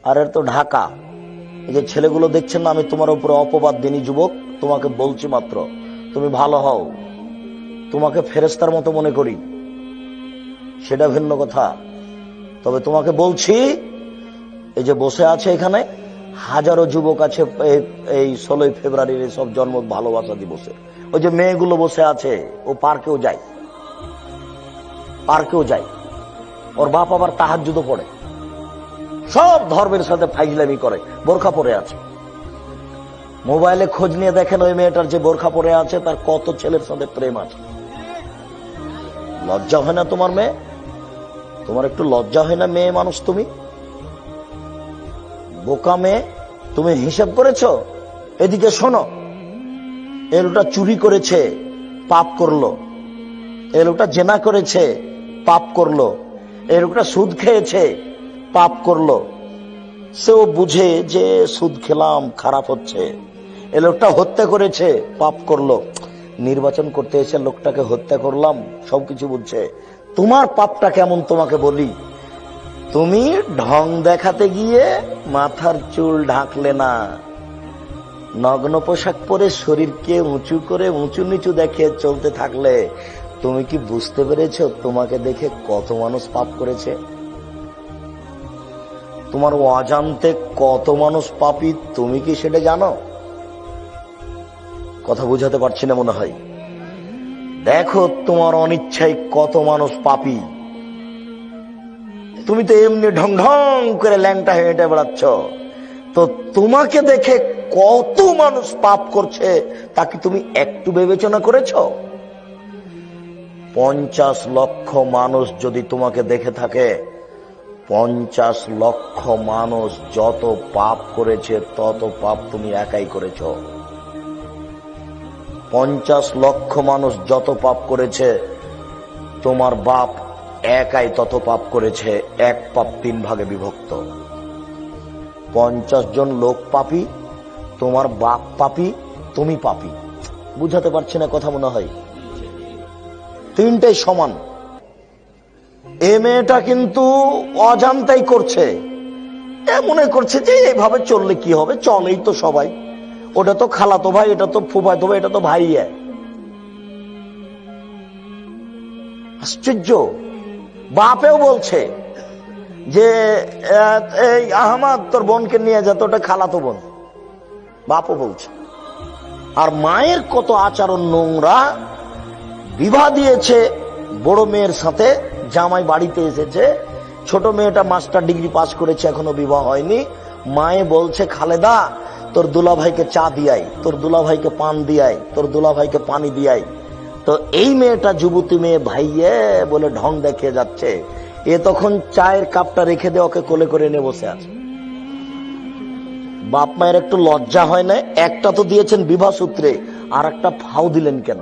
আর এর তো ঢাকা। এই যে ছেলেগুলো দেখছেন না, আমি তোমার উপরে অপবাদ দিনি যুবক, তোমাকে বলছি মাত্র তুমি ভালো হও, তোমাকে ফেরেশতার মতো মনে করি, সেটা ভিন্ন কথা। তবে তোমাকে বলছি, এই যে বসে আছে এখানে হাজারো যুবক আছে এই 16 ফেব্রুয়ারির সব জন্ম ভালোবাসা দিবসে। ওই যে মেয়েগুলো বসে আছে, ও পার্কেও যায়, ওর বাপ আবার তাহাজ্জুদও পড়ে, সব ধর্মের সাথে ফাইজলামি করে, বোরখা পরে আছে। মোবাইলে খোঁজ নিয়ে দেখেন ওই মেয়েটার যে বোরখা পরে আছে তার কত ছেলের সাথে প্রেম আছে। লজ্জা হয় না তোমার মেয়ে? তোমার একটু লজ্জা হয় না? মেয়ে মানুষ তুমি, বোকা মেয়ে, তুমি হিসাব করেছো? এদিকে শোনো, এ লোকটা চুরি করেছে, পাপ করলো। এ লোকটা জেনা করেছে, পাপ করলো। এ লোকটা সুদ খেয়েছে, পাপ করলো। সেও বুঝে যে সুদ খেলাম, খারাপ হচ্ছে। এ লোকটা হত্যা করেছে, পাপ করলো। নির্বাচন করতে এসে লোকটাকে হত্যা করলাম, সবকিছু বুঝছে। তোমার পাপটা কেমন তোমাকে বলি। তুমি ঢং দেখাতে গিয়ে মাথার চুল ঢাকলে না, নগ্ন পোশাক পরে শরীরকে উঁচু করে উঁচু নিচু দেখে চলতে থাকলে তুমি কি বুঝতে পেরেছো তোমাকে দেখে কত মানুষ পাপ করেছে? তোমার অজান্তে কত মানুষ পাপী, তুমি কি সেটা জানো? কথা বুঝাতে পারছি না মনে হয়। দেখো তোমার অনিচ্ছায় কত মানুষ পাপী। তুমি তো এমনি ঢং ঢং করে ল্যাংটা হেঁটে বেড়াচ্ছ, তো তোমাকে দেখে কত মানুষ পাপ করছে তা কি তুমি একটু বিবেচনা করেছ? 50 লক্ষ মানুষ যদি তোমাকে দেখে থাকে, 50 লক্ষ মানুষ যত পাপ করেছে তত পাপ তুমি একাই করেছ। 50 লক্ষ মানুষ যত পাপ করেছে, তোমার বাপ একাই তত পাপ করেছে। এক পাপ 3 ভাগে বিভক্ত। 50 জন লোক পাপী, তোমার বাপ পাপী, তুমি পাপী। বুঝাতে পারছি না কথা মনে হয়? তিনটাই সমান। এ মেয়েটা কিন্তু অজান্তাই করছে, এ মনে করছে যে এইভাবে চললে কি হবে, চলেই তো সবাই, ওটা তো খালাতো ভাই, এটা তো ফুফাতো ভাই, এটা তো ভাই। আশ্চর্য। বাপেও বলছে যে এই আহমদ তোর বোনকে নিয়ে যেত, ওটা খালাতো বোন, বাপও বলছে। আর মায়ের কত আচরণ নোংরা। বিবাহ দিয়েছে বড় মেয়ের সাথে, জামাই বাড়িতে এসেছে, ছোট মেয়েটা মাস্টার ডিগ্রি পাস করেছে, এখনো বিবাহ হয়নি। মায়ে বলছে খালেদা তোর দুলা ভাইকে চা দিয়াই, তোর দুলা ভাইকে পান দিয়াই, তোর দুলা ভাইকে পানি দিয়াই। তো এই মেয়েটা যুবতী মেয়ে ভাইয়ে বলে ঢং দেখিয়ে যাচ্ছে। এ তখন চায়ের কাপটা রেখে দিয়ে ওকে কোলে করে নিয়ে বসে আছে। বাপ মায়ের একটু লজ্জা হয় না? একটা তো দিয়েছেন বিবাহ সূত্রে, আর একটা ফাও দিলেন কেন?